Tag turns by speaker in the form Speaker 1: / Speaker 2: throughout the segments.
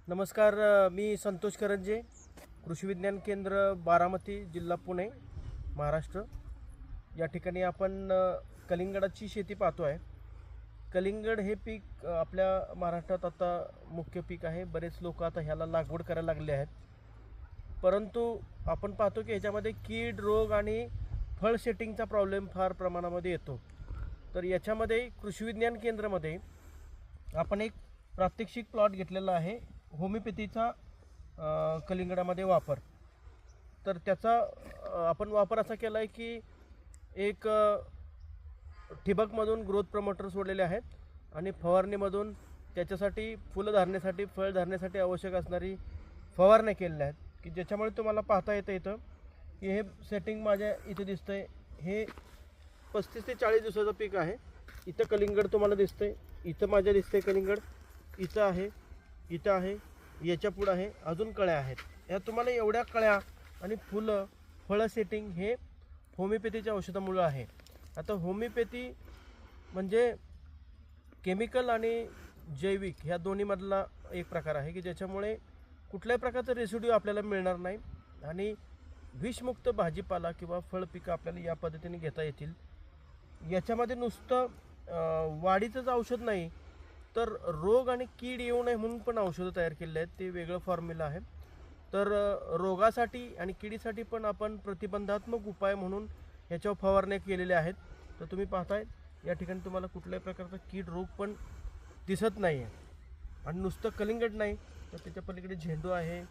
Speaker 1: नमस्कार, मी संतोष करंजे, कृषी विज्ञान केंद्र बारामती, जिल्हा पुणे, महाराष्ट्र. या ठिकाणी आपण कलिंगडाची शेती पाहतो आहे. कलिंगड हे पीक आपल्या महाराष्ट्रात आता मुख्य पीक आहे. बरेच लोक आता ह्याला लागवड करायला लागले आहेत. परंतु आपण पाहतो की ह्याच्यामध्ये कीड, रोग आणि फळ सेटिंगचा प्रॉब्लेम फार प्रमाणामध्ये येतो. तर याच्यामध्ये कृषी विज्ञान केंद्रामध्ये आपण एक प्रात्यक्षिक प्लॉट घेतलेला आहे, होमिओपॅथीचा कलिंगडामध्ये वापर. तर त्याचा आपण वापर असा केला आहे की एक ठिबकमधून ग्रोथ प्रमोटर सोडलेले आहेत आणि फवारणीमधून त्याच्यासाठी फुलं धरण्यासाठी, फळ धरण्यासाठी आवश्यक असणारी फवारण्या केलेल्या आहेत की ज्याच्यामुळे तुम्हाला पाहता येतं इथं की हे सेटिंग माझ्या इथे दिसतंय. हे 35 ते 40 दिवसाचं पीक आहे. इथं कलिंगड तुम्हाला दिसतंय, इथं माझ्या दिसतंय कलिंगड, इथं आहे, इथं आहे, याच्या पुढं आहे, अजून कळ्या आहेत. या तुम्हाला एवढ्या कळ्या आणि फुलं, फळं सेटिंग हे होमिओपॅथीच्या औषधामुळं आहे. आता होमिओपॅथी म्हणजे केमिकल आणि जैविक ह्या दोन्हीमधला एक प्रकार आहे की ज्याच्यामुळे कुठल्याही प्रकारचं रेसिड्यू आपल्याला मिळणार नाही आणि विषमुक्त भाजीपाला किंवा फळ पिकं आपल्याला या पद्धतीने घेता येतील. याच्यामध्ये नुसतं वाढीचंच औषध नाही, तर रोग आणि कीड येऊ नये म्हणून पण औषधं तयार केलेली आहेत. ते वेगळं फॉर्म्युला आहे. तर रोगासाठी आणि किडीसाठी पण आपण प्रतिबंधात्मक उपाय म्हणून ह्याच्यावर फवारण्या केलेल्या आहेत. तर तुम्ही पाहताय या ठिकाणी तुम्हाला कुठल्याही प्रकारचा कीड रोग पण दिसत नाही आहे. आणि नुसतं कलिंगड नाही, तर त्याच्या पलीकडे झेंडू आहे,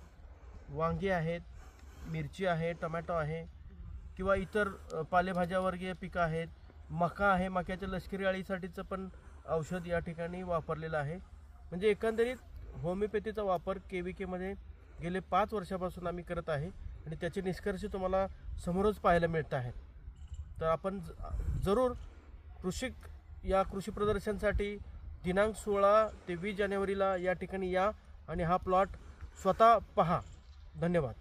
Speaker 1: वांगी आहेत, मिरची आहे, टमॅटो आहे किंवा इतर पालेभाज्यावर्गीय पिकं आहेत, मका आहे. मक्याच्या लष्करी अळीसाठीचं पण औषध या ठिकाणी वापरलेलं आहे. म्हणजे एकंदरीत होमिओपॅथीचा वापर KVKमध्ये गेले 5 वर्षापासून आम्ही करत आहे आणि त्याचे निष्कर्ष तुम्हाला समोरच पाहायला मिळत आहेत. तर आपण जरूर या कृषी प्रदर्शनसाठी दिनांक 16 ते 20 जानेवारीला या ठिकाणी या आणि हा प्लॉट स्वतः पहा. धन्यवाद.